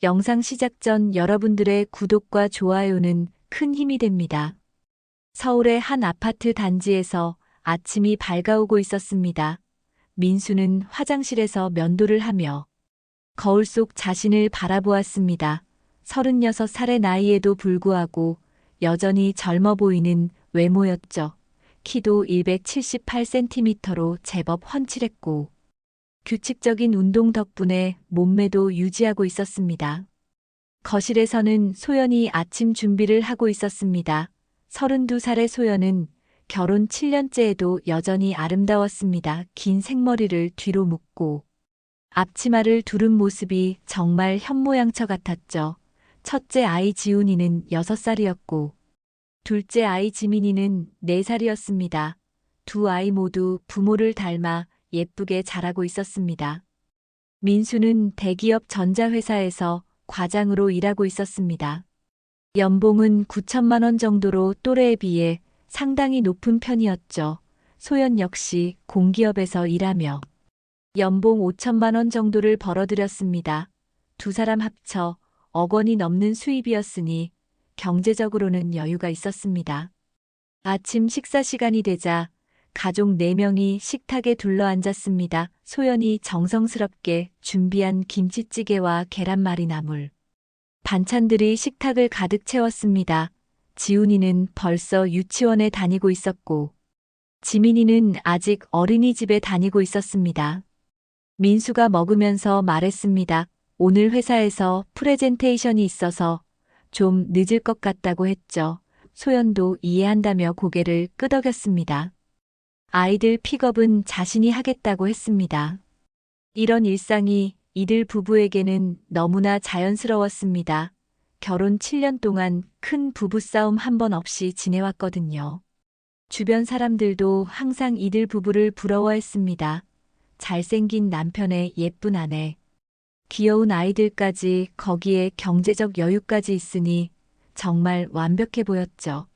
영상 시작 전 여러분들의 구독과 좋아요는 큰 힘이 됩니다. 서울의 한 아파트 단지에서 아침이 밝아오고 있었습니다. 민수는 화장실에서 면도를 하며 거울 속 자신을 바라보았습니다. 36살의 나이에도 불구하고 여전히 젊어 보이는 외모였죠. 키도 178cm로 제법 훤칠했고 규칙적인 운동 덕분에 몸매도 유지하고 있었습니다. 거실에서는 소연이 아침 준비를 하고 있었습니다. 32살의 소연은 결혼 7년째에도 여전히 아름다웠습니다. 긴 생머리를 뒤로 묶고 앞치마를 두른 모습이 정말 현모양처 같았죠. 첫째 아이 지훈이는 6살이었고 둘째 아이 지민이는 4살이었습니다. 두 아이 모두 부모를 닮아 예쁘게 자라고 있었습니다. 민수는 대기업 전자회사에서 과장으로 일하고 있었습니다. 연봉은 9천만 원 정도로 또래에 비해 상당히 높은 편이었죠. 소연 역시 공기업에서 일하며 연봉 5천만 원 정도를 벌어들였습니다. 두 사람 합쳐 억 원이 넘는 수입이었으니 경제적으로는 여유가 있었습니다. 아침 식사 시간이 되자 가족 4명이 식탁에 둘러앉았습니다. 소연이 정성스럽게 준비한 김치찌개와 계란말이 나물, 반찬들이 식탁을 가득 채웠습니다. 지훈이는 벌써 유치원에 다니고 있었고 지민이는 아직 어린이집에 다니고 있었습니다. 민수가 먹으면서 말했습니다. 오늘 회사에서 프레젠테이션이 있어서 좀 늦을 것 같다고 했죠. 소연도 이해한다며 고개를 끄덕였습니다. 아이들 픽업은 자신이 하겠다고 했습니다. 이런 일상이 이들 부부에게는 너무나 자연스러웠습니다. 결혼 7년 동안 큰 부부싸움 한 번 없이 지내왔거든요. 주변 사람들도 항상 이들 부부를 부러워했습니다. 잘생긴 남편의 예쁜 아내, 귀여운 아이들까지 거기에 경제적 여유까지 있으니 정말 완벽해 보였죠.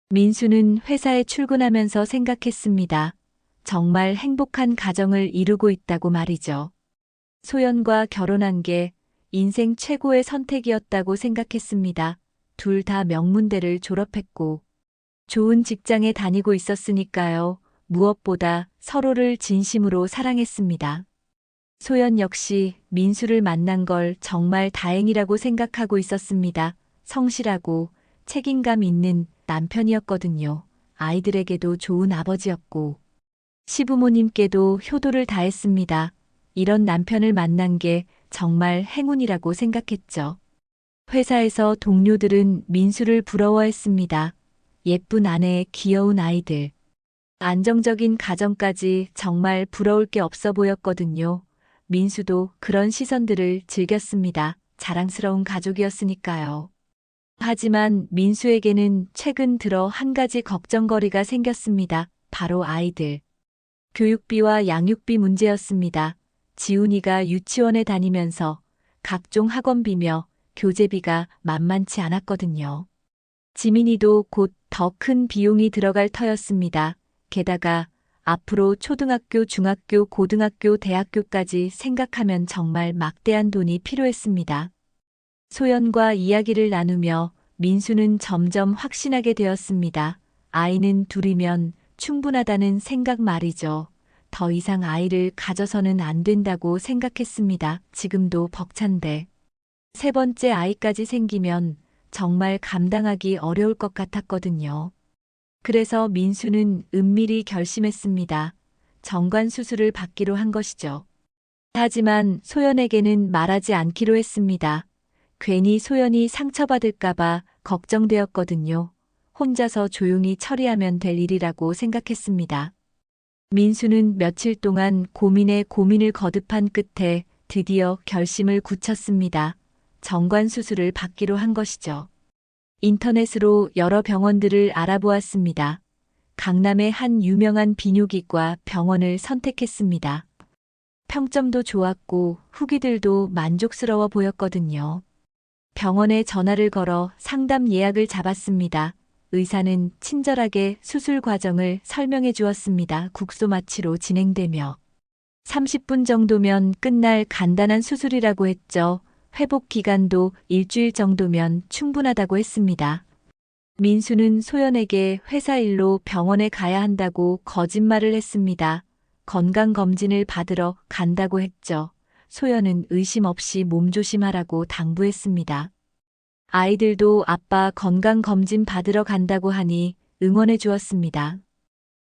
민수는 회사에 출근하면서 생각했습니다. 정말 행복한 가정을 이루고 있다고 말이죠. 소연과 결혼한 게 인생 최고의 선택이었다고 생각했습니다. 둘 다 명문대를 졸업했고 좋은 직장에 다니고 있었으니까요. 무엇보다 서로를 진심으로 사랑했습니다. 소연 역시 민수를 만난 걸 정말 다행이라고 생각하고 있었습니다. 성실하고 책임감 있는 남편이었거든요. 아이들에게도 좋은 아버지였고 시부모님께도 효도를 다했습니다. 이런 남편을 만난 게 정말 행운이라고 생각했죠. 회사에서 동료들은 민수를 부러워했습니다. 예쁜 아내, 귀여운 아이들, 안정적인 가정까지 정말 부러울 게 없어 보였거든요. 민수도 그런 시선들을 즐겼습니다. 자랑스러운 가족이었으니까요. 하지만 민수에게는 최근 들어 한 가지 걱정거리가 생겼습니다. 바로 아이들. 교육비와 양육비 문제였습니다. 지훈이가 유치원에 다니면서 각종 학원비며 교재비가 만만치 않았거든요. 지민이도 곧 더 큰 비용이 들어갈 터였습니다. 게다가 앞으로 초등학교, 중학교, 고등학교, 대학교까지 생각하면 정말 막대한 돈이 필요했습니다. 소연과 이야기를 나누며 민수는 점점 확신하게 되었습니다. 아이는 둘이면 충분하다는 생각 말이죠. 더 이상 아이를 가져서는 안 된다고 생각했습니다. 지금도 벅찬데. 세 번째 아이까지 생기면 정말 감당하기 어려울 것 같았거든요. 그래서 민수는 은밀히 결심했습니다. 정관 수술을 받기로 한 것이죠. 하지만 소연에게는 말하지 않기로 했습니다. 괜히 소연이 상처받을까봐 걱정되었거든요. 혼자서 조용히 처리하면 될 일이라고 생각했습니다. 민수는 며칠 동안 고민에 고민을 거듭한 끝에 드디어 결심을 굳혔습니다. 정관 수술을 받기로 한 것이죠. 인터넷으로 여러 병원들을 알아보았습니다. 강남의 한 유명한 비뇨기과 병원을 선택했습니다. 평점도 좋았고 후기들도 만족스러워 보였거든요. 병원에 전화를 걸어 상담 예약을 잡았습니다. 의사는 친절하게 수술 과정을 설명해 주었습니다. 국소 마취로 진행되며 30분 정도면 끝날 간단한 수술이라고 했죠. 회복 기간도 일주일 정도면 충분하다고 했습니다. 민수는 소연에게 회사 일로 병원에 가야 한다고 거짓말을 했습니다. 건강검진을 받으러 간다고 했죠. 소연은 의심 없이 몸조심하라고 당부했습니다. 아이들도 아빠 건강검진 받으러 간다고 하니 응원해 주었습니다.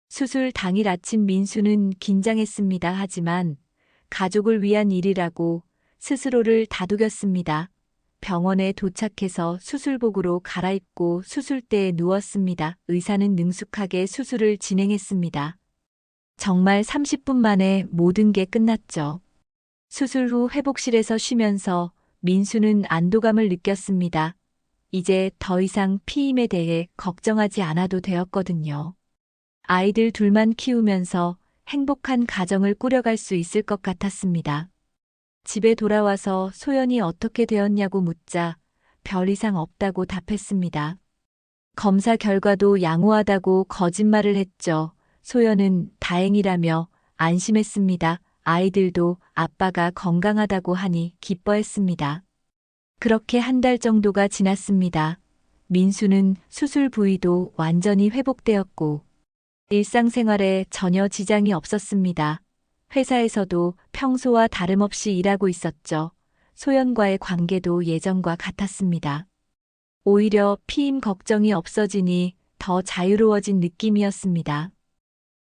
수술 당일 아침 민수는 긴장했습니다. 하지만 가족을 위한 일이라고 스스로를 다독였습니다. 병원에 도착해서 수술복으로 갈아입고 수술대에 누웠습니다. 의사는 능숙하게 수술을 진행했습니다. 정말 30분 만에 모든 게 끝났죠. 수술 후 회복실에서 쉬면서 민수는 안도감을 느꼈습니다. 이제 더 이상 피임에 대해 걱정하지 않아도 되었거든요. 아이들 둘만 키우면서 행복한 가정을 꾸려갈 수 있을 것 같았습니다. 집에 돌아와서 소연이 어떻게 되었냐고 묻자 별 이상 없다고 답했습니다. 검사 결과도 양호하다고 거짓말을 했죠. 소연은 다행이라며 안심했습니다. 아이들도 아빠가 건강하다고 하니 기뻐했습니다. 그렇게 한 달 정도가 지났습니다. 민수는 수술 부위도 완전히 회복되었고 일상생활에 전혀 지장이 없었습니다. 회사에서도 평소와 다름없이 일하고 있었죠. 소연과의 관계도 예전과 같았습니다. 오히려 피임 걱정이 없어지니 더 자유로워진 느낌이었습니다.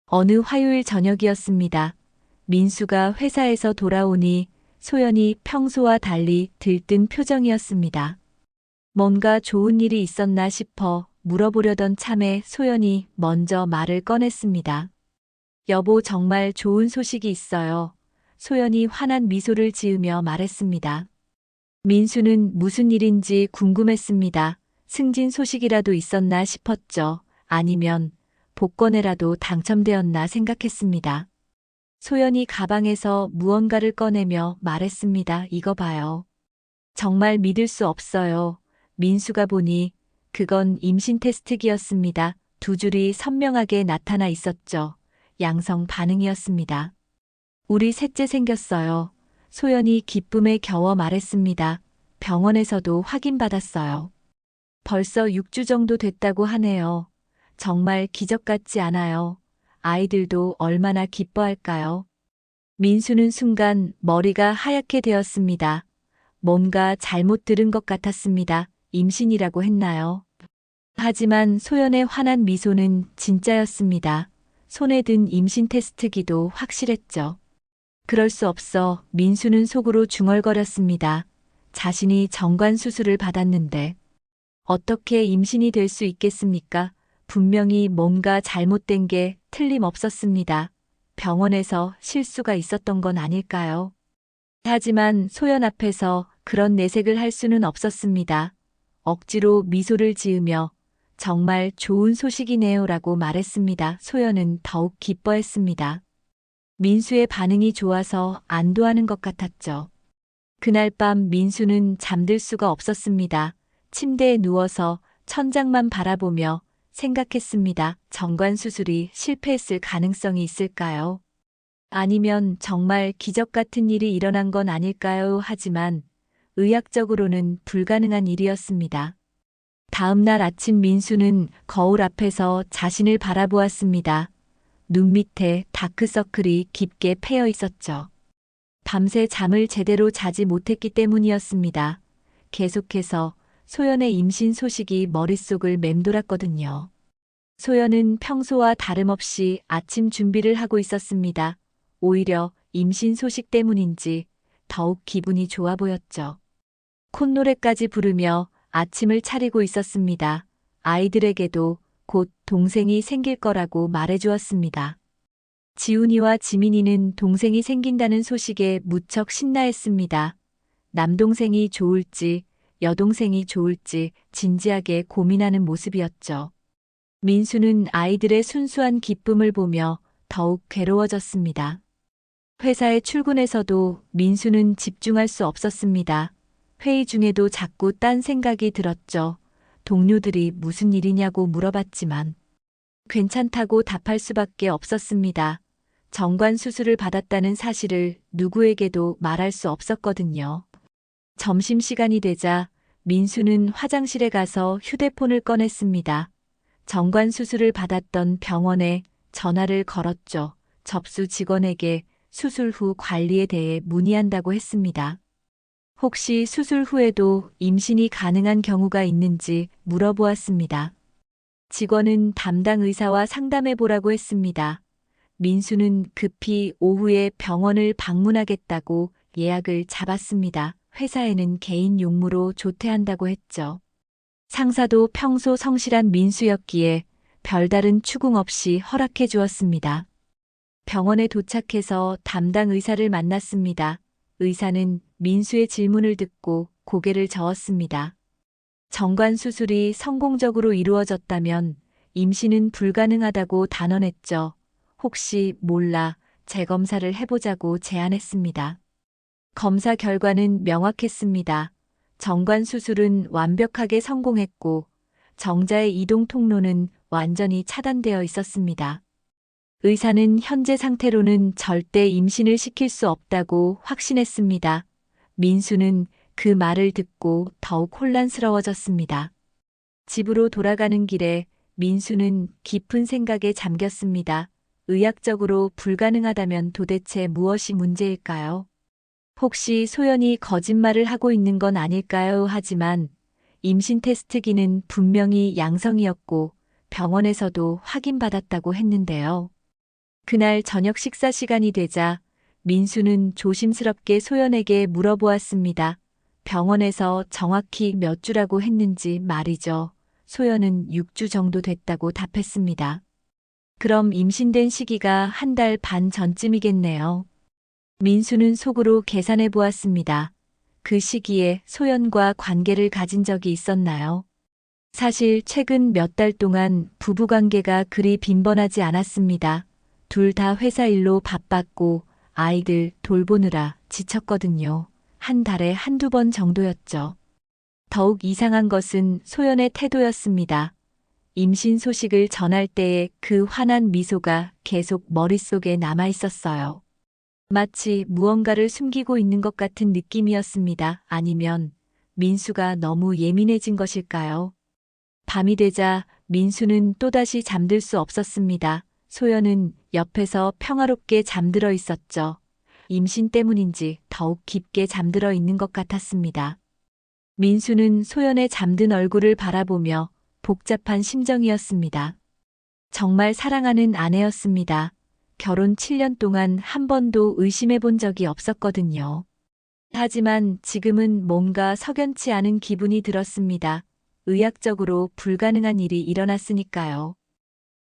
어느 화요일 저녁이었습니다. 민수가 회사에서 돌아오니 소연이 평소와 달리 들뜬 표정이었습니다. 뭔가 좋은 일이 있었나 싶어 물어보려던 참에 소연이 먼저 말을 꺼냈습니다. 여보, 정말 좋은 소식이 있어요. 소연이 환한 미소를 지으며 말했습니다. 민수는 무슨 일인지 궁금했습니다. 승진 소식이라도 있었나 싶었죠. 아니면 복권에라도 당첨되었나 생각했습니다. 소연이 가방에서 무언가를 꺼내며 말했습니다. 이거 봐요. 정말 믿을 수 없어요. 민수가 보니 그건 임신 테스트기였습니다. 두 줄이 선명하게 나타나 있었죠. 양성 반응이었습니다. 우리 셋째 생겼어요. 소연이 기쁨에 겨워 말했습니다. 병원에서도 확인받았어요. 벌써 6주 정도 됐다고 하네요. 정말 기적 같지 않아요. 아이들도 얼마나 기뻐할까요? 민수는 순간 머리가 하얗게 되었습니다. 뭔가 잘못 들은 것 같았습니다. 임신이라고 했나요? 하지만 소연의 환한 미소는 진짜였습니다. 손에 든 임신 테스트기도 확실했죠. 그럴 수 없어. 민수는 속으로 중얼거렸습니다. 자신이 정관 수술을 받았는데 어떻게 임신이 될 수 있겠습니까? 분명히 뭔가 잘못된 게 틀림없었습니다. 병원에서 실수가 있었던 건 아닐까요? 하지만 소연 앞에서 그런 내색을 할 수는 없었습니다. 억지로 미소를 지으며 정말 좋은 소식이네요라고 말했습니다. 소연은 더욱 기뻐했습니다. 민수의 반응이 좋아서 안도하는 것 같았죠. 그날 밤 민수는 잠들 수가 없었습니다. 침대에 누워서 천장만 바라보며 생각했습니다. 정관 수술이 실패했을 가능성이 있을까요? 아니면 정말 기적 같은 일이 일어난 건 아닐까요? 하지만 의학적으로는 불가능한 일이었습니다. 다음 날 아침 민수는 거울 앞에서 자신을 바라보았습니다. 눈 밑에 다크서클이 깊게 패여 있었죠. 밤새 잠을 제대로 자지 못했기 때문이었습니다. 계속해서 소연의 임신 소식이 머릿속을 맴돌았거든요. 소연은 평소와 다름없이 아침 준비를 하고 있었습니다. 오히려 임신 소식 때문인지 더욱 기분이 좋아 보였죠. 콧노래까지 부르며 아침을 차리고 있었습니다. 아이들에게도 곧 동생이 생길 거라고 말해주었습니다. 지훈이와 지민이는 동생이 생긴다는 소식에 무척 신나했습니다. 남동생이 좋을지 여동생이 좋을지 진지하게 고민하는 모습이었죠. 민수는 아이들의 순수한 기쁨을 보며 더욱 괴로워졌습니다. 회사에 출근해서도 민수는 집중할 수 없었습니다. 회의 중에도 자꾸 딴 생각이 들었죠. 동료들이 무슨 일이냐고 물어봤지만 괜찮다고 답할 수밖에 없었습니다. 정관 수술을 받았다는 사실을 누구에게도 말할 수 없었거든요. 점심시간이 되자 민수는 화장실에 가서 휴대폰을 꺼냈습니다. 정관 수술을 받았던 병원에 전화를 걸었죠. 접수 직원에게 수술 후 관리에 대해 문의한다고 했습니다. 혹시 수술 후에도 임신이 가능한 경우가 있는지 물어보았습니다. 직원은 담당 의사와 상담해보라고 했습니다. 민수는 급히 오후에 병원을 방문하겠다고 예약을 잡았습니다. 회사에는 개인 용무로 조퇴한다고 했죠. 상사도 평소 성실한 민수였기에 별다른 추궁 없이 허락해 주었습니다. 병원에 도착해서 담당 의사를 만났습니다. 의사는 민수의 질문을 듣고 고개를 저었습니다. 정관 수술이 성공적으로 이루어졌다면 임신은 불가능하다고 단언했죠. 혹시 몰라 재검사를 해보자고 제안했습니다. 검사 결과는 명확했습니다. 정관 수술은 완벽하게 성공했고 정자의 이동 통로는 완전히 차단되어 있었습니다. 의사는 현재 상태로는 절대 임신을 시킬 수 없다고 확신했습니다. 민수는 그 말을 듣고 더욱 혼란스러워졌습니다. 집으로 돌아가는 길에 민수는 깊은 생각에 잠겼습니다. 의학적으로 불가능하다면 도대체 무엇이 문제일까요? 혹시 소연이 거짓말을 하고 있는 건 아닐까요? 하지만 임신 테스트기는 분명히 양성이었고 병원에서도 확인받았다고 했는데요. 그날 저녁 식사 시간이 되자 민수는 조심스럽게 소연에게 물어보았습니다. 병원에서 정확히 몇 주라고 했는지 말이죠. 소연은 6주 정도 됐다고 답했습니다. 그럼 임신된 시기가 1달 반 전쯤이겠네요. 민수는 속으로 계산해 보았습니다. 그 시기에 소연과 관계를 가진 적이 있었나요? 사실 최근 몇 달 동안 부부관계가 그리 빈번하지 않았습니다. 둘 다 회사 일로 바빴고 아이들 돌보느라 지쳤거든요. 한 달에 한두 번 정도였죠. 더욱 이상한 것은 소연의 태도였습니다. 임신 소식을 전할 때의 그 환한 미소가 계속 머릿속에 남아 있었어요. 마치 무언가를 숨기고 있는 것 같은 느낌이었습니다. 아니면 민수가 너무 예민해진 것일까요? 밤이 되자 민수는 또다시 잠들 수 없었습니다. 소연은 옆에서 평화롭게 잠들어 있었죠. 임신 때문인지 더욱 깊게 잠들어 있는 것 같았습니다. 민수는 소연의 잠든 얼굴을 바라보며 복잡한 심정이었습니다. 정말 사랑하는 아내였습니다. 결혼 7년 동안 한 번도 의심해 본 적이 없었거든요. 하지만 지금은 뭔가 석연치 않은 기분이 들었습니다. 의학적으로 불가능한 일이 일어났으니까요.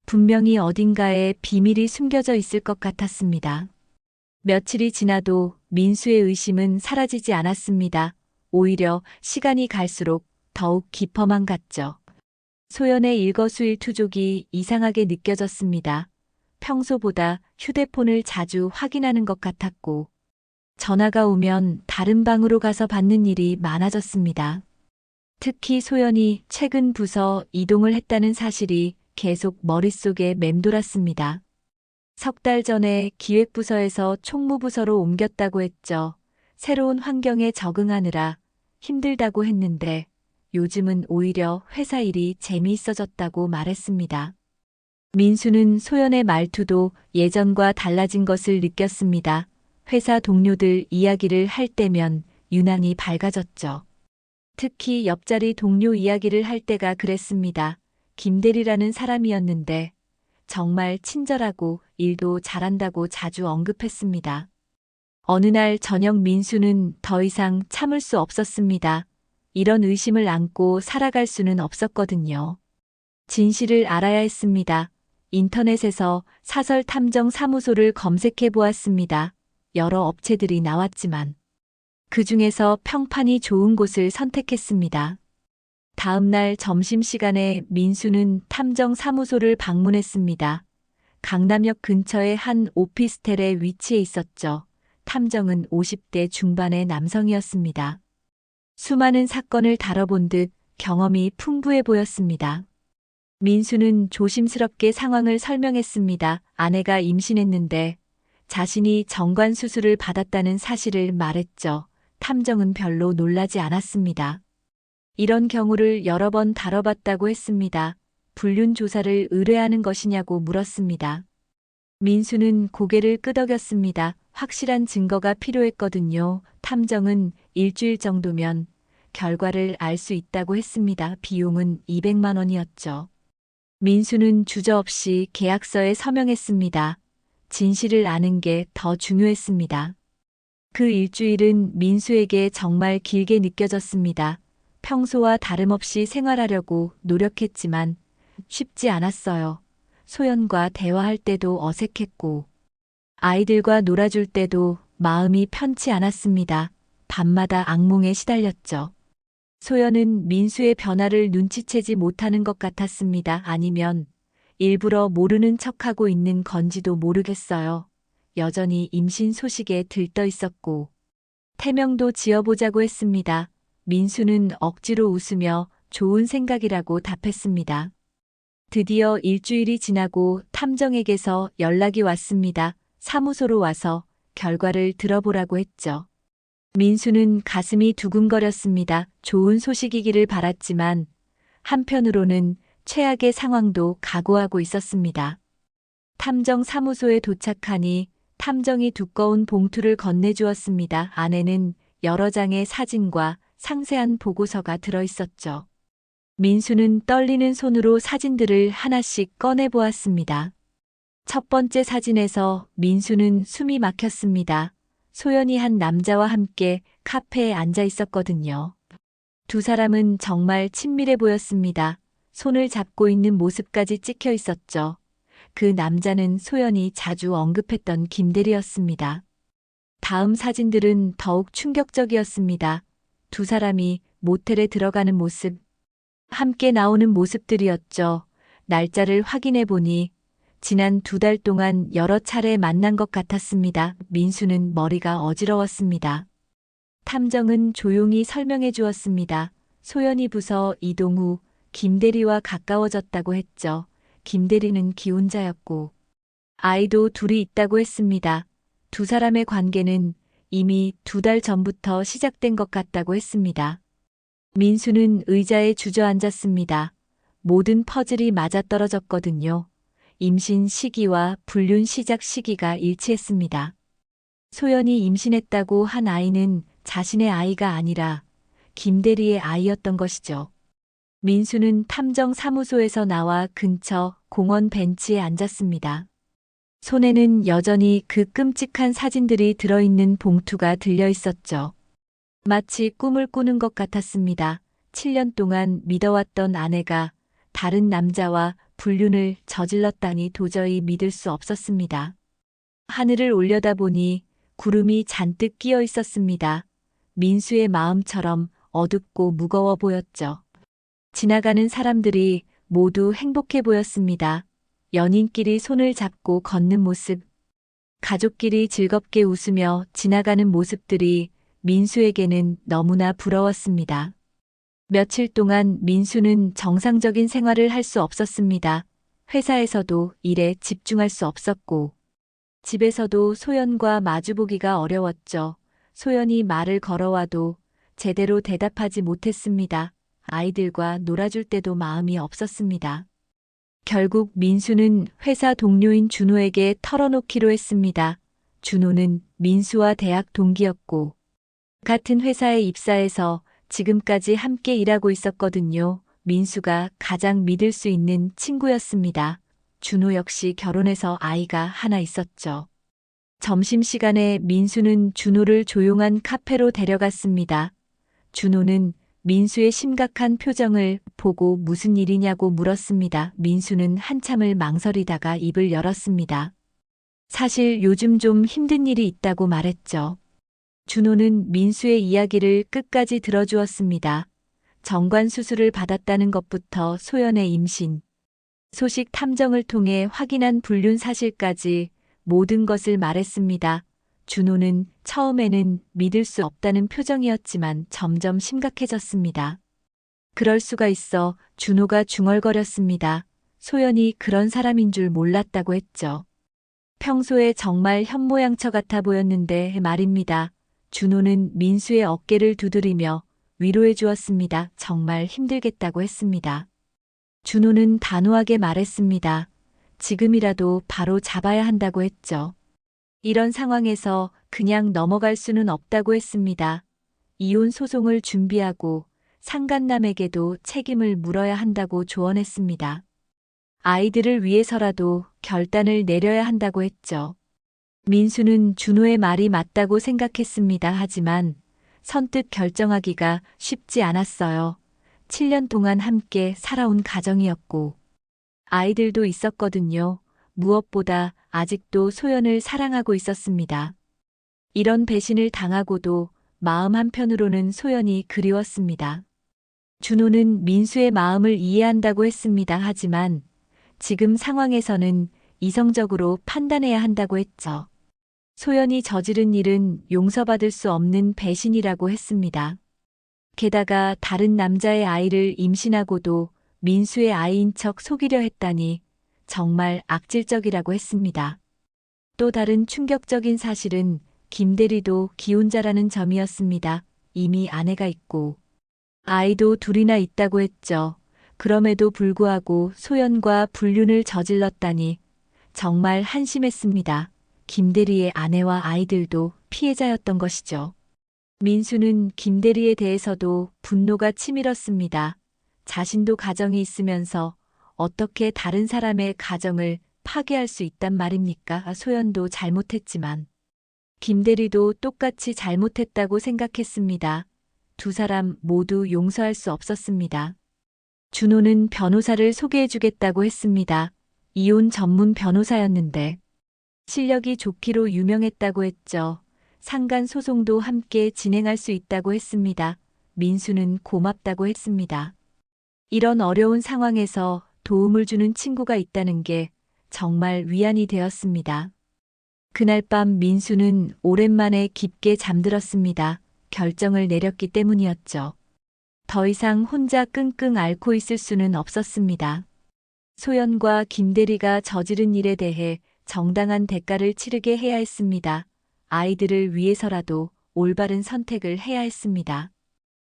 분명히 어딘가에 비밀이 숨겨져 있을 것 같았습니다. 며칠이 지나도 민수의 의심은 사라지지 않았습니다. 오히려 시간이 갈수록 더욱 깊어만 갔죠. 소연의 일거수일투족이 이상하게 느껴졌습니다. 평소보다 휴대폰을 자주 확인하는 것 같았고, 전화가 오면 다른 방으로 가서 받는 일이 많아졌습니다. 특히 소연이 최근 부서 이동을 했다는 사실이 계속 머릿속에 맴돌았습니다. 3달 전에 기획부서에서 총무부서로 옮겼다고 했죠. 새로운 환경에 적응하느라 힘들다고 했는데 요즘은 오히려 회사 일이 재미있어졌다고 말했습니다. 민수는 소연의 말투도 예전과 달라진 것을 느꼈습니다. 회사 동료들 이야기를 할 때면 유난히 밝아졌죠. 특히 옆자리 동료 이야기를 할 때가 그랬습니다. 김대리라는 사람이었는데 정말 친절하고 일도 잘한다고 자주 언급했습니다. 어느 날 저녁 민수는 더 이상 참을 수 없었습니다. 이런 의심을 안고 살아갈 수는 없었거든요. 진실을 알아야 했습니다. 인터넷에서 사설 탐정 사무소를 검색해 보았습니다. 여러 업체들이 나왔지만 그 중에서 평판이 좋은 곳을 선택했습니다. 다음 날 점심시간에 민수는 탐정 사무소를 방문했습니다. 강남역 근처의 한 오피스텔에 위치해 있었죠. 탐정은 50대 중반의 남성이었습니다. 수많은 사건을 다뤄본 듯 경험이 풍부해 보였습니다. 민수는 조심스럽게 상황을 설명했습니다. 아내가 임신했는데 자신이 정관 수술을 받았다는 사실을 말했죠. 탐정은 별로 놀라지 않았습니다. 이런 경우를 여러 번 다뤄봤다고 했습니다. 불륜 조사를 의뢰하는 것이냐고 물었습니다. 민수는 고개를 끄덕였습니다. 확실한 증거가 필요했거든요. 탐정은 일주일 정도면 결과를 알 수 있다고 했습니다. 비용은 200만 원이었죠. 민수는 주저없이 계약서에 서명했습니다. 진실을 아는 게 더 중요했습니다. 그 일주일은 민수에게 정말 길게 느껴졌습니다. 평소와 다름없이 생활하려고 노력했지만 쉽지 않았어요. 소연과 대화할 때도 어색했고, 아이들과 놀아줄 때도 마음이 편치 않았습니다. 밤마다 악몽에 시달렸죠. 소연은 민수의 변화를 눈치채지 못하는 것 같았습니다. 아니면 일부러 모르는 척하고 있는 건지도 모르겠어요. 여전히 임신 소식에 들떠 있었고, 태명도 지어보자고 했습니다. 민수는 억지로 웃으며 좋은 생각이라고 답했습니다. 드디어 일주일이 지나고 탐정에게서 연락이 왔습니다. 사무소로 와서 결과를 들어보라고 했죠. 민수는 가슴이 두근거렸습니다. 좋은 소식이기를 바랐지만 한편으로는 최악의 상황도 각오하고 있었습니다. 탐정 사무소에 도착하니 탐정이 두꺼운 봉투를 건네주었습니다. 안에는 여러 장의 사진과 상세한 보고서가 들어있었죠. 민수는 떨리는 손으로 사진들을 하나씩 꺼내보았습니다. 첫 번째 사진에서 민수는 숨이 막혔습니다. 소연이 한 남자와 함께 카페에 앉아 있었거든요. 두 사람은 정말 친밀해 보였습니다. 손을 잡고 있는 모습까지 찍혀 있었죠. 그 남자는 소연이 자주 언급했던 김대리였습니다. 다음 사진들은 더욱 충격적이었습니다. 두 사람이 모텔에 들어가는 모습, 함께 나오는 모습들이었죠. 날짜를 확인해 보니 지난 2달 동안 여러 차례 만난 것 같았습니다. 민수는 머리가 어지러웠습니다. 탐정은 조용히 설명해 주었습니다. 소연이 부서 이동 후 김대리와 가까워졌다고 했죠. 김대리는 기혼자였고 아이도 둘이 있다고 했습니다. 두 사람의 관계는 이미 2달 전부터 시작된 것 같다고 했습니다. 민수는 의자에 주저앉았습니다. 모든 퍼즐이 맞아떨어졌거든요. 임신 시기와 불륜 시작 시기가 일치했습니다. 소연이 임신했다고 한 아이는 자신의 아이가 아니라 김대리의 아이였던 것이죠. 민수는 탐정 사무소에서 나와 근처 공원 벤치에 앉았습니다. 손에는 여전히 그 끔찍한 사진들이 들어있는 봉투가 들려 있었죠. 마치 꿈을 꾸는 것 같았습니다. 7년 동안 믿어왔던 아내가 다른 남자와 불륜을 저질렀다니 도저히 믿을 수 없었습니다. 하늘을 올려다보니 구름이 잔뜩 끼어 있었습니다. 민수의 마음처럼 어둡고 무거워 보였죠. 지나가는 사람들이 모두 행복해 보였습니다. 연인끼리 손을 잡고 걷는 모습, 가족끼리 즐겁게 웃으며 지나가는 모습들이 민수에게는 너무나 부러웠습니다. 며칠 동안 민수는 정상적인 생활을 할 수 없었습니다. 회사에서도 일에 집중할 수 없었고, 집에서도 소연과 마주보기가 어려웠죠. 소연이 말을 걸어와도 제대로 대답하지 못했습니다. 아이들과 놀아줄 때도 마음이 없었습니다. 결국 민수는 회사 동료인 준호에게 털어놓기로 했습니다. 준호는 민수와 대학 동기였고, 같은 회사에 입사해서 지금까지 함께 일하고 있었거든요. 민수가 가장 믿을 수 있는 친구였습니다. 준호 역시 결혼해서 아이가 하나 있었죠. 점심시간에 민수는 준호를 조용한 카페로 데려갔습니다. 준호는 민수의 심각한 표정을 보고 무슨 일이냐고 물었습니다. 민수는 한참을 망설이다가 입을 열었습니다. 사실 요즘 좀 힘든 일이 있다고 말했죠. 준호는 민수의 이야기를 끝까지 들어주었습니다. 정관 수술을 받았다는 것부터 소연의 임신, 소식 탐정을 통해 확인한 불륜 사실까지 모든 것을 말했습니다. 준호는 처음에는 믿을 수 없다는 표정이었지만 점점 심각해졌습니다. 그럴 수가 있어. 준호가 중얼거렸습니다. 소연이 그런 사람인 줄 몰랐다고 했죠. 평소에 정말 현모양처 같아 보였는데 말입니다. 준호는 민수의 어깨를 두드리며 위로해 주었습니다. 정말 힘들겠다고 했습니다. 준호는 단호하게 말했습니다. 지금이라도 바로 잡아야 한다고 했죠. 이런 상황에서 그냥 넘어갈 수는 없다고 했습니다. 이혼 소송을 준비하고 상간남에게도 책임을 물어야 한다고 조언했습니다. 아이들을 위해서라도 결단을 내려야 한다고 했죠. 민수는 준호의 말이 맞다고 생각했습니다. 하지만 선뜻 결정하기가 쉽지 않았어요. 7년 동안 함께 살아온 가정이었고 아이들도 있었거든요. 무엇보다 아직도 소연을 사랑하고 있었습니다. 이런 배신을 당하고도 마음 한편으로는 소연이 그리웠습니다. 준호는 민수의 마음을 이해한다고 했습니다. 하지만 지금 상황에서는 이성적으로 판단해야 한다고 했죠. 소연이 저지른 일은 용서받을 수 없는 배신이라고 했습니다. 게다가 다른 남자의 아이를 임신하고도 민수의 아이인 척 속이려 했다니 정말 악질적이라고 했습니다. 또 다른 충격적인 사실은 김대리도 기혼자라는 점이었습니다. 이미 아내가 있고 아이도 둘이나 있다고 했죠. 그럼에도 불구하고 소연과 불륜을 저질렀다니 정말 한심했습니다. 김대리의 아내와 아이들도 피해자였던 것이죠. 민수는 김대리에 대해서도 분노가 치밀었습니다. 자신도 가정이 있으면서 어떻게 다른 사람의 가정을 파괴할 수 있단 말입니까? 소연도 잘못했지만 김대리도 똑같이 잘못했다고 생각했습니다. 두 사람 모두 용서할 수 없었습니다. 준호는 변호사를 소개해주겠다고 했습니다. 이혼 전문 변호사였는데 실력이 좋기로 유명했다고 했죠. 상간 소송도 함께 진행할 수 있다고 했습니다. 민수는 고맙다고 했습니다. 이런 어려운 상황에서 도움을 주는 친구가 있다는 게 정말 위안이 되었습니다. 그날 밤 민수는 오랜만에 깊게 잠들었습니다. 결정을 내렸기 때문이었죠. 더 이상 혼자 끙끙 앓고 있을 수는 없었습니다. 소연과 김대리가 저지른 일에 대해 정당한 대가를 치르게 해야 했습니다. 아이들을 위해서라도 올바른 선택을 해야 했습니다.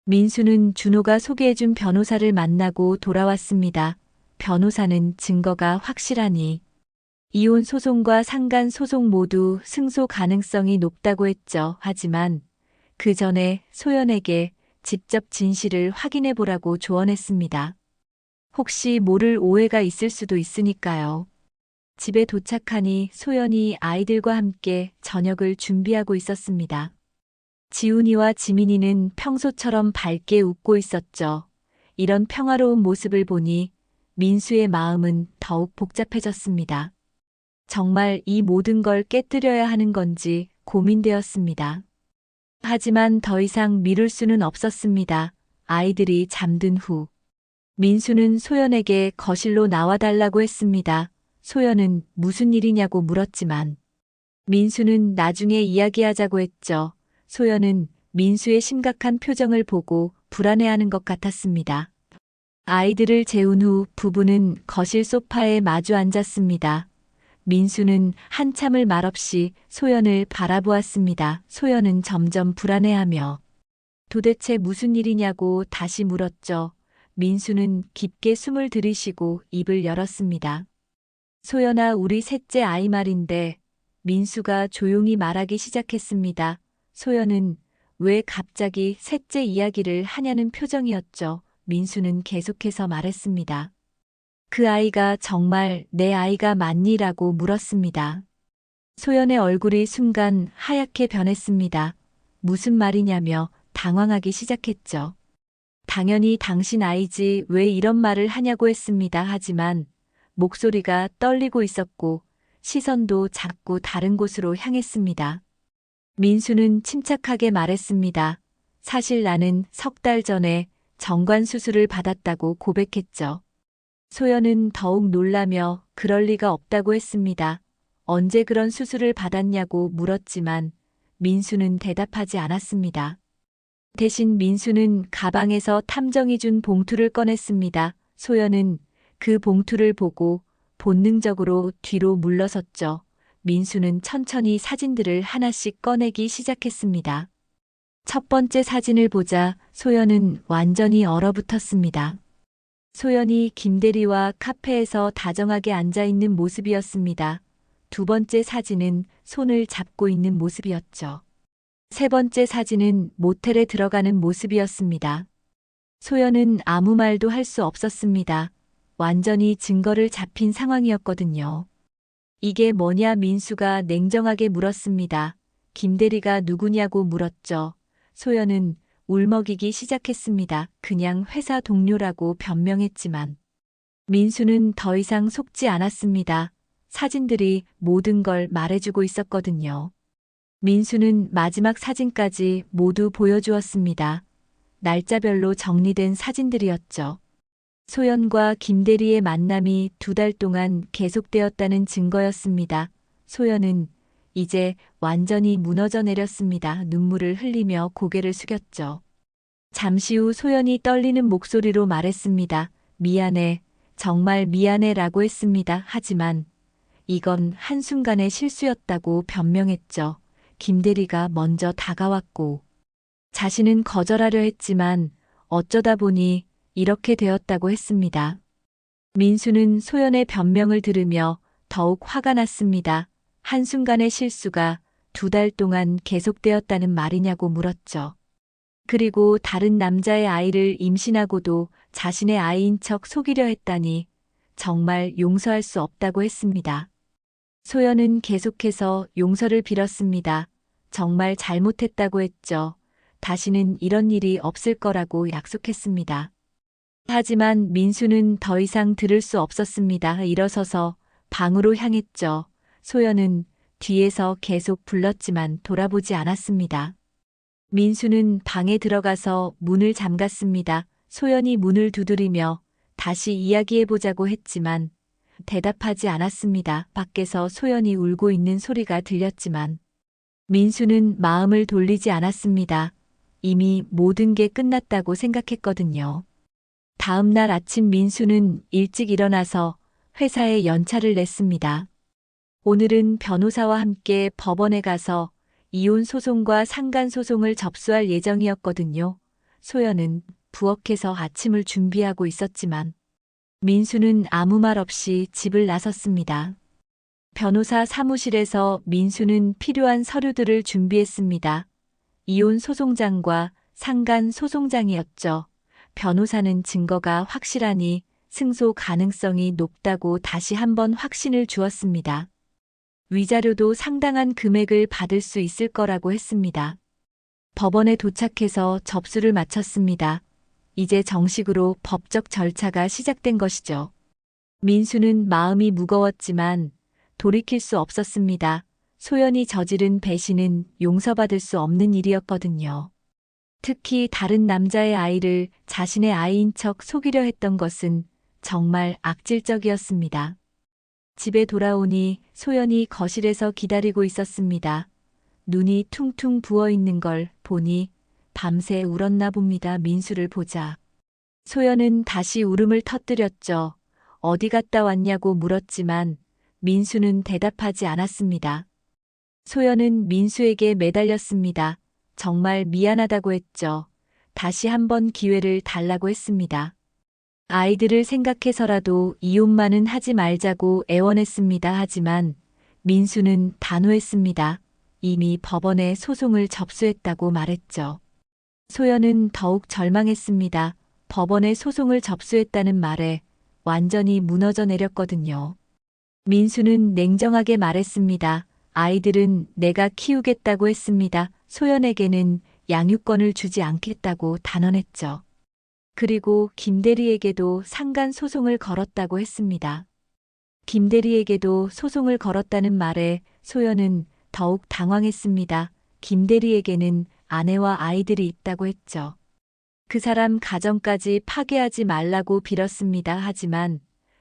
민수는 준호가 소개해준 변호사를 만나고 돌아왔습니다. 변호사는 증거가 확실하니 이혼 소송과 상간 소송 모두 승소 가능성이 높다고 했죠. 하지만 그 전에 소연에게 직접 진실을 확인해 보라고 조언했습니다. 혹시 모를 오해가 있을 수도 있으니까요. 집에 도착하니 소연이 아이들과 함께 저녁을 준비하고 있었습니다. 지훈이와 지민이는 평소처럼 밝게 웃고 있었죠. 이런 평화로운 모습을 보니 민수의 마음은 더욱 복잡해졌습니다. 정말 이 모든 걸 깨뜨려야 하는 건지 고민되었습니다. 하지만 더 이상 미룰 수는 없었습니다. 아이들이 잠든 후 민수는 소연에게 거실로 나와달라고 했습니다. 소연은 무슨 일이냐고 물었지만 민수는 나중에 이야기하자고 했죠. 소연은 민수의 심각한 표정을 보고 불안해하는 것 같았습니다. 아이들을 재운 후 부부는 거실 소파에 마주 앉았습니다. 민수는 한참을 말없이 소연을 바라보았습니다. 소연은 점점 불안해하며 도대체 무슨 일이냐고 다시 물었죠. 민수는 깊게 숨을 들이쉬고 입을 열었습니다. 소연아, 우리 셋째 아이 말인데. 민수가 조용히 말하기 시작했습니다. 소연은 왜 갑자기 셋째 이야기를 하냐는 표정이었죠. 민수는 계속해서 말했습니다. 그 아이가 정말 내 아이가 맞니라고 물었습니다. 소연의 얼굴이 순간 하얗게 변했습니다. 무슨 말이냐며 당황하기 시작했죠. 당연히 당신 아이지 왜 이런 말을 하냐고 했습니다. 하지만 목소리가 떨리고 있었고 시선도 자꾸 다른 곳으로 향했습니다. 민수는 침착하게 말했습니다. 사실 나는 3달 전에 정관 수술을 받았다고 고백했죠. 소연은 더욱 놀라며 그럴 리가 없다고 했습니다. 언제 그런 수술을 받았냐고 물었지만 민수는 대답하지 않았습니다. 대신 민수는 가방에서 탐정이 준 봉투를 꺼냈습니다. 소연은 그 봉투를 보고 본능적으로 뒤로 물러섰죠. 민수는 천천히 사진들을 하나씩 꺼내기 시작했습니다. 첫 번째 사진을 보자 소연은 완전히 얼어붙었습니다. 소연이 김대리와 카페에서 다정하게 앉아 있는 모습이었습니다. 두 번째 사진은 손을 잡고 있는 모습이었죠. 세 번째 사진은 모텔에 들어가는 모습이었습니다. 소연은 아무 말도 할 수 없었습니다. 완전히 증거를 잡힌 상황이었거든요. 이게 뭐냐 민수가 냉정하게 물었습니다. 김대리가 누구냐고 물었죠. 소연은 울먹이기 시작했습니다. 그냥 회사 동료라고 변명했지만 민수는 더 이상 속지 않았습니다. 사진들이 모든 걸 말해주고 있었거든요. 민수는 마지막 사진까지 모두 보여주었습니다. 날짜별로 정리된 사진들이었죠. 소연과 김대리의 만남이 2달 동안 계속되었다는 증거였습니다. 소연은 이제 완전히 무너져 내렸습니다. 눈물을 흘리며 고개를 숙였죠. 잠시 후 소연이 떨리는 목소리로 말했습니다. 미안해, 정말 미안해 라고 했습니다. 하지만 이건 한순간의 실수였다고 변명했죠. 김대리가 먼저 다가왔고 자신은 거절하려 했지만 어쩌다 보니 이렇게 되었다고 했습니다. 민수는 소연의 변명을 들으며 더욱 화가 났습니다. 한순간의 실수가 2달 동안 계속되었다는 말이냐고 물었죠. 그리고 다른 남자의 아이를 임신하고도 자신의 아이인 척 속이려 했다니 정말 용서할 수 없다고 했습니다. 소연은 계속해서 용서를 빌었습니다. 정말 잘못했다고 했죠. 다시는 이런 일이 없을 거라고 약속했습니다. 하지만 민수는 더 이상 들을 수 없었습니다. 일어서서 방으로 향했죠. 소연은 뒤에서 계속 불렀지만 돌아보지 않았습니다. 민수는 방에 들어가서 문을 잠갔습니다. 소연이 문을 두드리며 다시 이야기해보자고 했지만 대답하지 않았습니다. 밖에서 소연이 울고 있는 소리가 들렸지만 민수는 마음을 돌리지 않았습니다. 이미 모든 게 끝났다고 생각했거든요. 다음 날 아침 민수는 일찍 일어나서 회사에 연차를 냈습니다. 오늘은 변호사와 함께 법원에 가서 이혼 소송과 상간 소송을 접수할 예정이었거든요. 소연은 부엌에서 아침을 준비하고 있었지만 민수는 아무 말 없이 집을 나섰습니다. 변호사 사무실에서 민수는 필요한 서류들을 준비했습니다. 이혼 소송장과 상간 소송장이었죠. 변호사는 증거가 확실하니 승소 가능성이 높다고 다시 한번 확신을 주었습니다. 위자료도 상당한 금액을 받을 수 있을 거라고 했습니다. 법원에 도착해서 접수를 마쳤습니다. 이제 정식으로 법적 절차가 시작된 것이죠. 민수는 마음이 무거웠지만 돌이킬 수 없었습니다. 소연이 저지른 배신은 용서받을 수 없는 일이었거든요. 특히 다른 남자의 아이를 자신의 아이인 척 속이려 했던 것은 정말 악질적이었습니다. 집에 돌아오니 소연이 거실에서 기다리고 있었습니다. 눈이 퉁퉁 부어 있는 걸 보니 밤새 울었나 봅니다. 민수를 보자. 소연은 다시 울음을 터뜨렸죠. 어디 갔다 왔냐고 물었지만 민수는 대답하지 않았습니다. 소연은 민수에게 매달렸습니다. 정말 미안하다고 했죠. 다시 한번 기회를 달라고 했습니다. 아이들을 생각해서라도 이혼만은 하지 말자고 애원했습니다. 하지만 민수는 단호했습니다. 이미 법원에 소송을 접수했다고 말했죠. 소연은 더욱 절망했습니다. 법원에 소송을 접수했다는 말에 완전히 무너져 내렸거든요. 민수는 냉정하게 말했습니다. 아이들은 내가 키우겠다고 했습니다. 소연에게는 양육권을 주지 않겠다고 단언했죠. 그리고 김대리에게도 상간 소송을 걸었다고 했습니다. 김대리에게도 소송을 걸었다는 말에 소연은 더욱 당황했습니다. 김대리에게는 아내와 아이들이 있다고 했죠. 그 사람 가정까지 파괴하지 말라고 빌었습니다. 하지만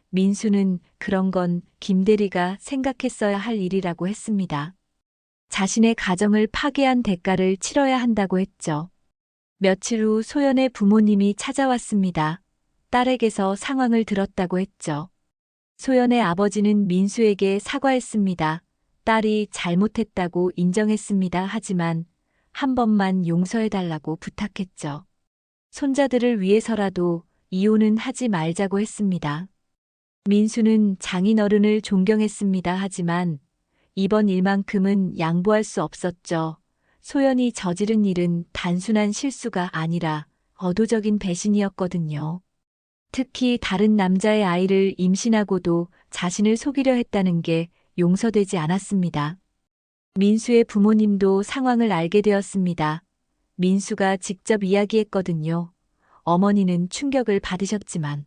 민수는 그런 건 김대리가 생각했어야 할 일이라고 했습니다. 자신의 가정을 파괴한 대가를 치러야 한다고 했죠. 며칠 후 소연의 부모님이 찾아왔습니다. 딸에게서 상황을 들었다고 했죠. 소연의 아버지는 민수에게 사과했습니다. 딸이 잘못했다고 인정했습니다. 하지만 한 번만 용서해달라고 부탁했죠. 손자들을 위해서라도 이혼은 하지 말자고 했습니다. 민수는 장인어른을 존경했습니다. 하지만 이번 일만큼은 양보할 수 없었죠. 소연이 저지른 일은 단순한 실수가 아니라 의도적인 배신이었거든요. 특히 다른 남자의 아이를 임신하고도 자신을 속이려 했다는 게 용서되지 않았습니다. 민수의 부모님도 상황을 알게 되었습니다. 민수가 직접 이야기했거든요. 어머니는 충격을 받으셨지만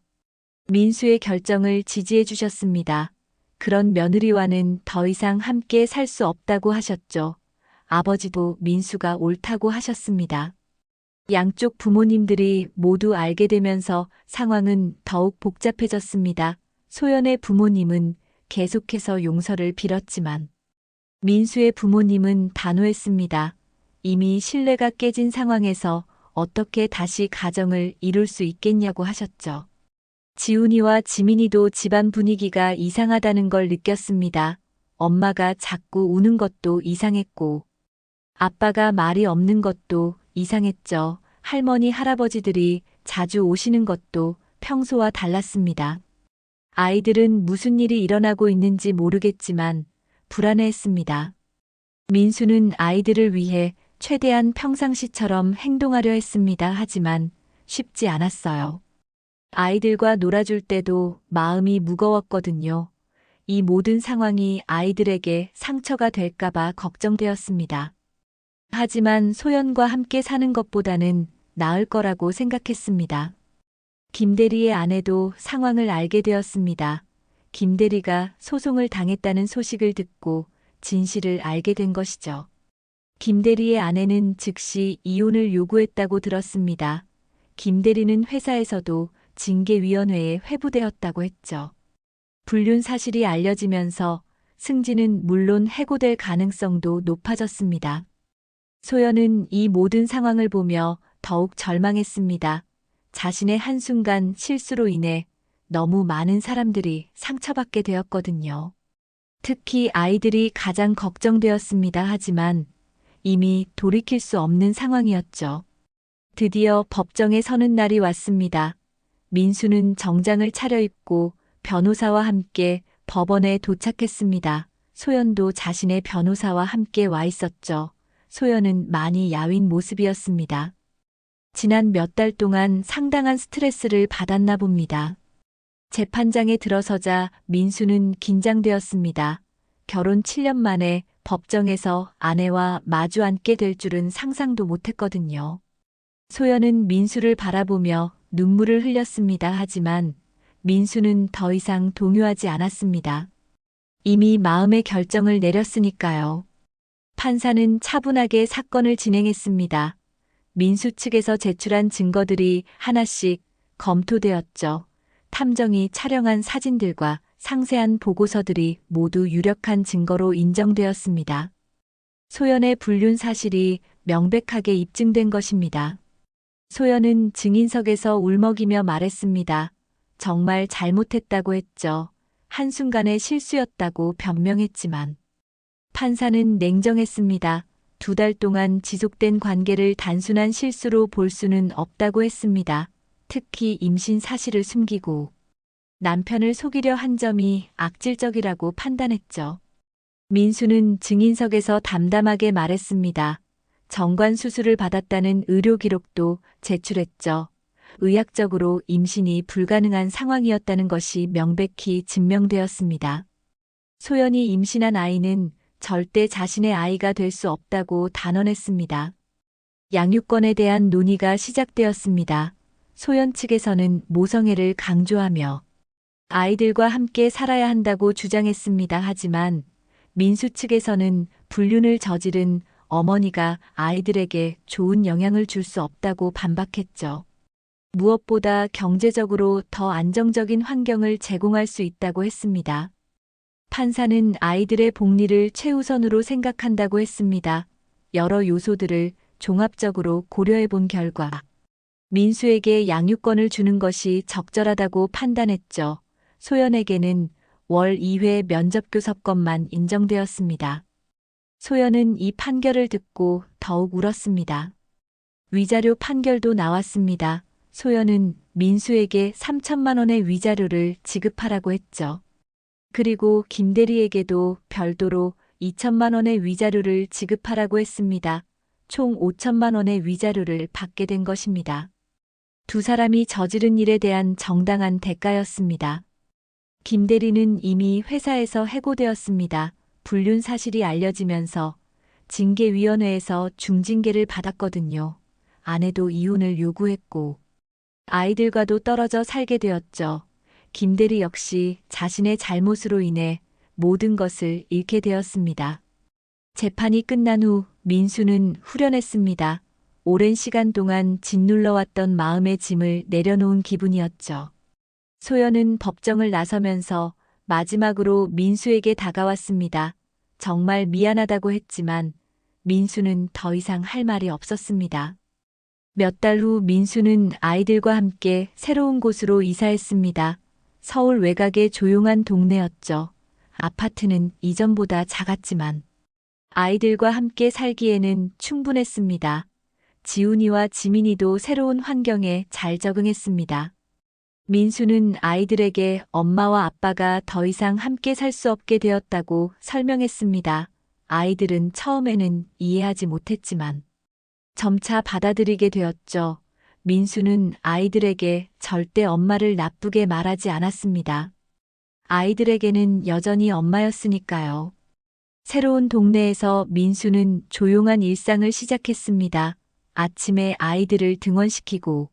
민수의 결정을 지지해 주셨습니다. 그런 며느리와는 더 이상 함께 살 수 없다고 하셨죠. 아버지도 민수가 옳다고 하셨습니다. 양쪽 부모님들이 모두 알게 되면서 상황은 더욱 복잡해졌습니다. 소연의 부모님은 계속해서 용서를 빌었지만 민수의 부모님은 단호했습니다. 이미 신뢰가 깨진 상황에서 어떻게 다시 가정을 이룰 수 있겠냐고 하셨죠. 지훈이와 지민이도 집안 분위기가 이상하다는 걸 느꼈습니다. 엄마가 자꾸 우는 것도 이상했고, 아빠가 말이 없는 것도 이상했죠. 할머니, 할아버지들이 자주 오시는 것도 평소와 달랐습니다. 아이들은 무슨 일이 일어나고 있는지 모르겠지만 불안해했습니다. 민수는 아이들을 위해 최대한 평상시처럼 행동하려 했습니다. 하지만 쉽지 않았어요. 아이들과 놀아줄 때도 마음이 무거웠거든요. 이 모든 상황이 아이들에게 상처가 될까봐 걱정되었습니다. 하지만 소연과 함께 사는 것보다는 나을 거라고 생각했습니다. 김대리의 아내도 상황을 알게 되었습니다. 김대리가 소송을 당했다는 소식을 듣고 진실을 알게 된 것이죠. 김대리의 아내는 즉시 이혼을 요구했다고 들었습니다. 김대리는 회사에서도 징계위원회에 회부되었다고 했죠. 불륜 사실이 알려지면서 승진은 물론 해고될 가능성도 높아졌습니다. 소연은 이 모든 상황을 보며 더욱 절망했습니다. 자신의 한순간 실수로 인해 너무 많은 사람들이 상처받게 되었거든요. 특히 아이들이 가장 걱정되었습니다. 하지만 이미 돌이킬 수 없는 상황이었죠. 드디어 법정에 서는 날이 왔습니다. 민수는 정장을 차려입고 변호사와 함께 법원에 도착했습니다. 소연도 자신의 변호사와 함께 와 있었죠. 소연은 많이 야윈 모습이었습니다. 지난 몇 달 동안 상당한 스트레스를 받았나 봅니다. 재판장에 들어서자 민수는 긴장되었습니다. 결혼 7년 만에 법정에서 아내와 마주 앉게 될 줄은 상상도 못했거든요. 소연은 민수를 바라보며 눈물을 흘렸습니다. 하지만 민수는 더 이상 동요하지 않았습니다. 이미 마음의 결정을 내렸으니까요. 판사는 차분하게 사건을 진행했습니다. 민수 측에서 제출한 증거들이 하나씩 검토되었죠. 탐정이 촬영한 사진들과 상세한 보고서들이 모두 유력한 증거로 인정되었습니다. 소연의 불륜 사실이 명백하게 입증된 것입니다. 소연은 증인석에서 울먹이며 말했습니다. 정말 잘못했다고 했죠. 한순간의 실수였다고 변명했지만 판사는 냉정했습니다. 2달 동안 지속된 관계를 단순한 실수로 볼 수는 없다고 했습니다. 특히 임신 사실을 숨기고 남편을 속이려 한 점이 악질적이라고 판단했죠. 민수는 증인석에서 담담하게 말했습니다. 정관 수술을 받았다는 의료 기록도 제출했죠. 의학적으로 임신이 불가능한 상황이었다는 것이 명백히 증명되었습니다. 소연이 임신한 아이는 절대 자신의 아이가 될 수 없다고 단언했습니다. 양육권에 대한 논의가 시작되었습니다. 소연 측에서는 모성애를 강조하며 아이들과 함께 살아야 한다고 주장했습니다. 하지만 민수 측에서는 불륜을 저지른 어머니가 아이들에게 좋은 영향을 줄 수 없다고 반박했죠. 무엇보다 경제적으로 더 안정적인 환경을 제공할 수 있다고 했습니다. 판사는 아이들의 복리를 최우선으로 생각한다고 했습니다. 여러 요소들을 종합적으로 고려해 본 결과 민수에게 양육권을 주는 것이 적절하다고 판단했죠. 소연에게는 월 2회 면접교섭권만 인정되었습니다. 소연은 이 판결을 듣고 더욱 울었습니다. 위자료 판결도 나왔습니다. 소연은 민수에게 3천만 원의 위자료를 지급하라고 했죠. 그리고 김대리에게도 별도로 2천만 원의 위자료를 지급하라고 했습니다. 총 5천만 원의 위자료를 받게 된 것입니다. 두 사람이 저지른 일에 대한 정당한 대가였습니다. 김대리는 이미 회사에서 해고되었습니다. 불륜 사실이 알려지면서 징계위원회에서 중징계를 받았거든요. 아내도 이혼을 요구했고 아이들과도 떨어져 살게 되었죠. 김대리 역시 자신의 잘못으로 인해 모든 것을 잃게 되었습니다. 재판이 끝난 후 민수는 후련했습니다. 오랜 시간 동안 짓눌러왔던 마음의 짐을 내려놓은 기분이었죠. 소연은 법정을 나서면서 마지막으로 민수에게 다가왔습니다. 정말 미안하다고 했지만 민수는 더 이상 할 말이 없었습니다. 몇 달 후 민수는 아이들과 함께 새로운 곳으로 이사했습니다. 서울 외곽의 조용한 동네였죠. 아파트는 이전보다 작았지만 아이들과 함께 살기에는 충분했습니다. 지훈이와 지민이도 새로운 환경에 잘 적응했습니다. 민수는 아이들에게 엄마와 아빠가 더 이상 함께 살 수 없게 되었다고 설명했습니다. 아이들은 처음에는 이해하지 못했지만 점차 받아들이게 되었죠. 민수는 아이들에게 절대 엄마를 나쁘게 말하지 않았습니다. 아이들에게는 여전히 엄마였으니까요. 새로운 동네에서 민수는 조용한 일상을 시작했습니다. 아침에 아이들을 등원시키고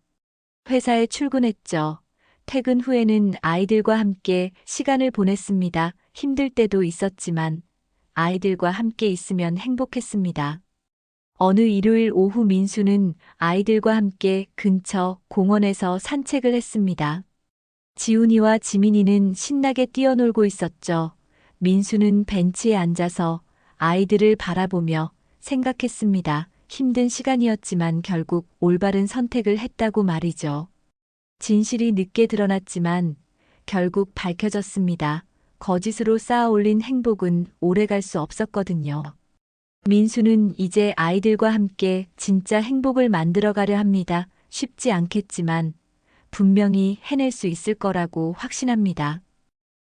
회사에 출근했죠. 퇴근 후에는 아이들과 함께 시간을 보냈습니다. 힘들 때도 있었지만 아이들과 함께 있으면 행복했습니다. 어느 일요일 오후 민수는 아이들과 함께 근처 공원에서 산책을 했습니다. 지훈이와 지민이는 신나게 뛰어놀고 있었죠. 민수는 벤치에 앉아서 아이들을 바라보며 생각했습니다. 힘든 시간이었지만 결국 올바른 선택을 했다고 말이죠. 진실이 늦게 드러났지만 결국 밝혀졌습니다. 거짓으로 쌓아 올린 행복은 오래갈 수 없었거든요. 민수는 이제 아이들과 함께 진짜 행복을 만들어가려 합니다. 쉽지 않겠지만 분명히 해낼 수 있을 거라고 확신합니다.